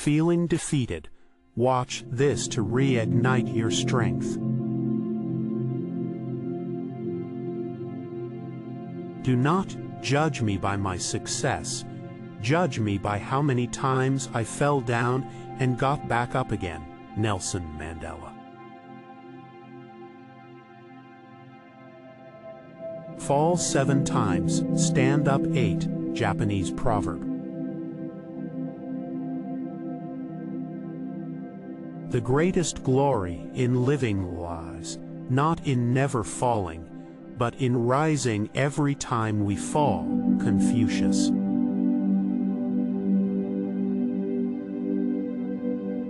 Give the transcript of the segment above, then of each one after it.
Feeling defeated, watch this to reignite your strength. Do not judge me by my success. Judge me by how many times I fell down and got back up again. Nelson Mandela. Fall 7 times, stand up 8. Japanese proverb. The greatest glory in living lies not in never falling, but in rising every time we fall. Confucius.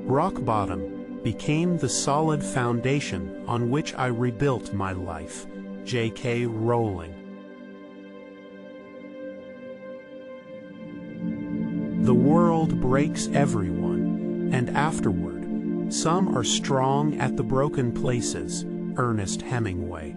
Rock bottom became the solid foundation on which I rebuilt my life. J.K. Rowling. The world breaks everyone, and afterward, some are strong at the broken places. Ernest Hemingway.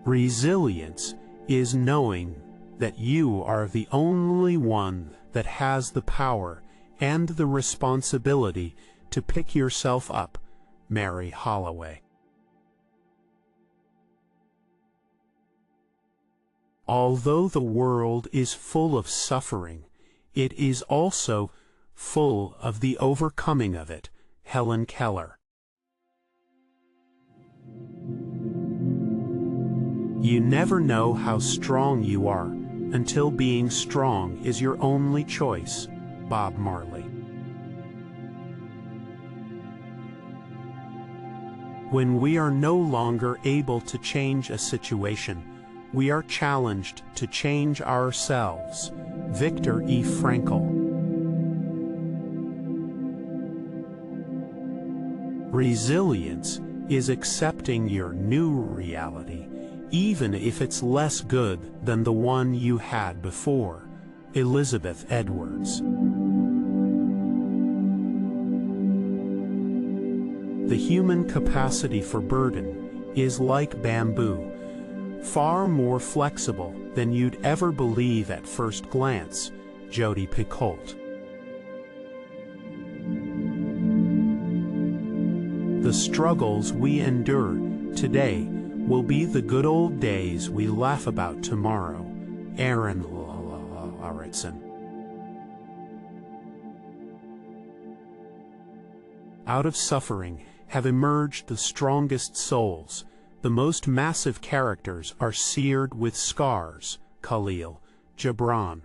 Resilience is knowing that you are the only one that has the power and the responsibility to pick yourself up. Mary Holloway. Although the world is full of suffering, it is also full of the overcoming of it. Helen Keller. You never know how strong you are until being strong is your only choice. Bob Marley. When we are no longer able to change a situation, we are challenged to change ourselves. Viktor E. Frankl. Resilience is accepting your new reality, even if it's less good than the one you had before. Elizabeth Edwards. The human capacity for burden is like bamboo, far more flexible than you'd ever believe at first glance. Jodi Picoult. The struggles we endure today will be the good old days we laugh about tomorrow. Aaron Lauritsen. Out of suffering have emerged the strongest souls. The most massive characters are seared with scars. Khalil Gibran.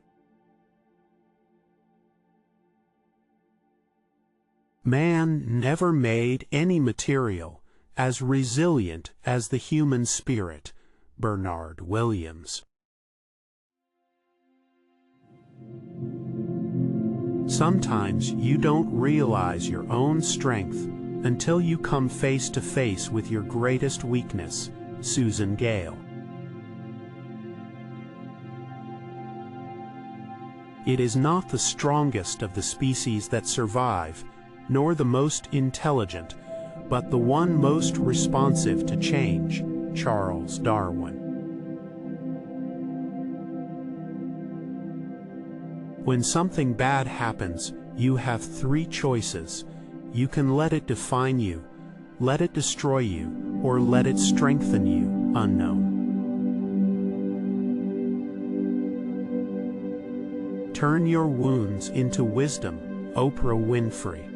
Man never made any material as resilient as the human spirit. Bernard Williams. Sometimes you don't realize your own strength until you come face to face with your greatest weakness. Susan Gale. It is not the strongest of the species that survive, nor the most intelligent, but the one most responsive to change. Charles Darwin. When something bad happens, you have 3 choices. You can let it define you, let it destroy you, or let it strengthen you. Unknown. Turn your wounds into wisdom. Oprah Winfrey.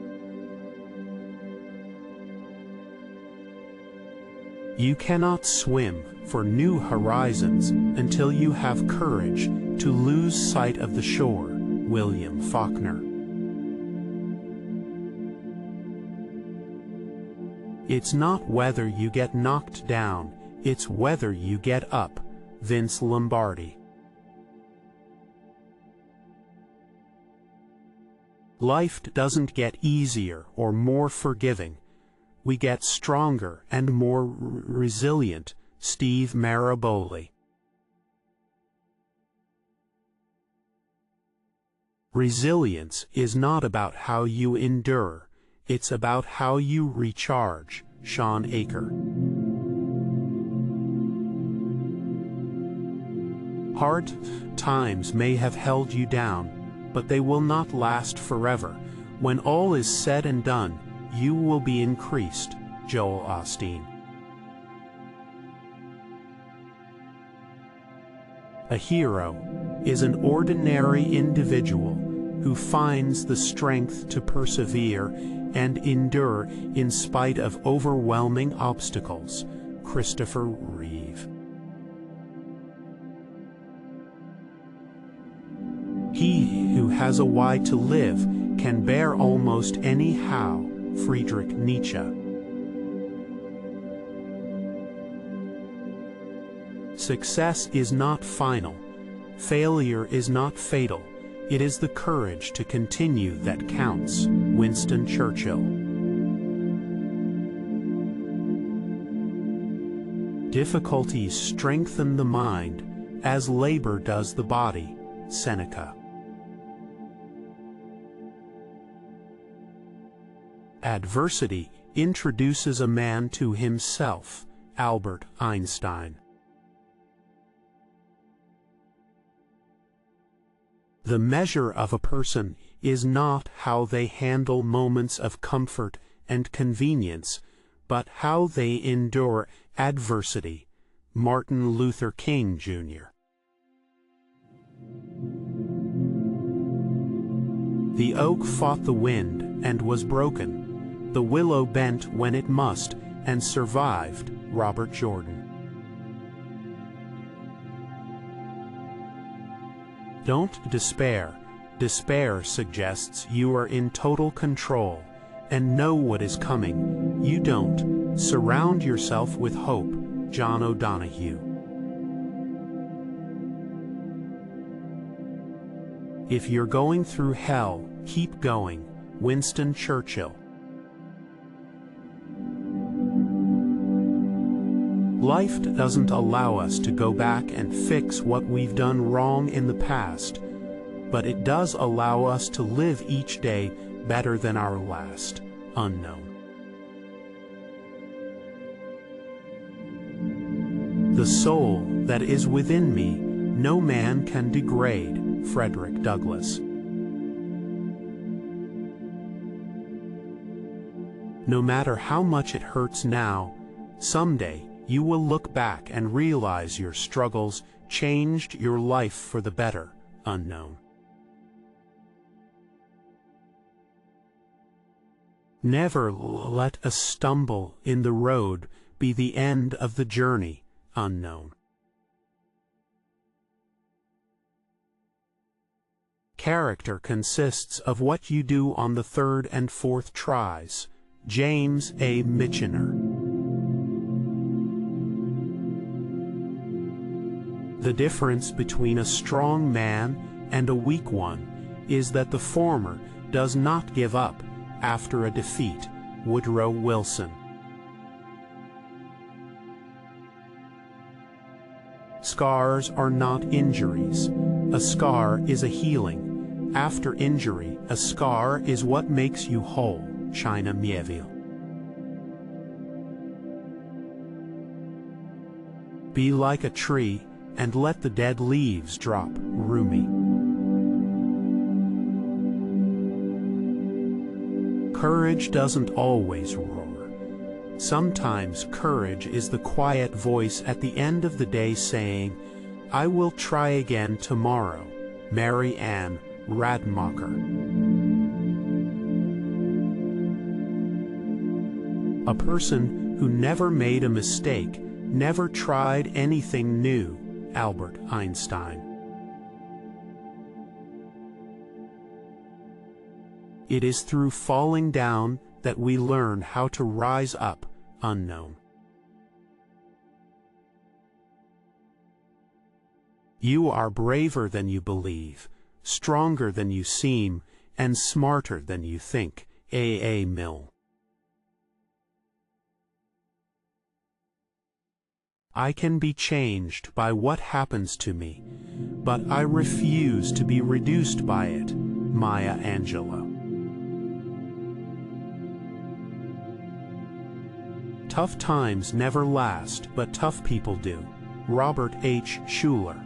You cannot swim for new horizons until you have courage to lose sight of the shore. William Faulkner. It's not whether you get knocked down, it's whether you get up. Vince Lombardi. Life doesn't get easier or more forgiving. We get stronger and more resilient. Steve Maraboli. Resilience is not about how you endure, it's about how you recharge. Sean Aker. Hard times may have held you down, but they will not last forever. When all is said and done, you will be increased. Joel Osteen. A hero is an ordinary individual who finds the strength to persevere and endure in spite of overwhelming obstacles. Christopher Reeve. He who has a why to live can bear almost any how. Friedrich Nietzsche. Success is not final. Failure is not fatal. It is the courage to continue that counts. Winston Churchill. Difficulties strengthen the mind as labor does the body. Seneca. Adversity introduces a man to himself. Albert Einstein. The measure of a person is not how they handle moments of comfort and convenience, but how they endure adversity. Martin Luther King, Jr. The oak fought the wind and was broken. The willow bent when it must and survived. Robert Jordan. Don't despair. Despair suggests you are in total control and know what is coming. You don't. Surround yourself with hope. John O'Donohue. If you're going through hell, keep going. Winston Churchill. Life doesn't allow us to go back and fix what we've done wrong in the past, but it does allow us to live each day better than our last. Unknown. The soul that is within me, no man can degrade. Frederick Douglass. No matter how much it hurts now, someday you will look back and realize your struggles changed your life for the better. Unknown. Never let a stumble in the road be the end of the journey. Unknown. Character consists of what you do on the third and fourth tries. James A. Michener. The difference between a strong man and a weak one is that the former does not give up after a defeat. Woodrow Wilson. Scars are not injuries. A scar is a healing. After injury, a scar is what makes you whole. China Miéville. Be like a tree and let the dead leaves drop. Rumi. Courage doesn't always roar. Sometimes courage is the quiet voice at the end of the day saying, "I will try again tomorrow." Mary Ann Radmacher. A person who never made a mistake never tried anything new. Albert Einstein. It is through falling down that we learn how to rise up. Unknown. You are braver than you believe, stronger than you seem, and smarter than you think. A. Mill. I can be changed by what happens to me, but I refuse to be reduced by it. Maya Angelou. Tough times never last, but tough people do. Robert H. Schuller.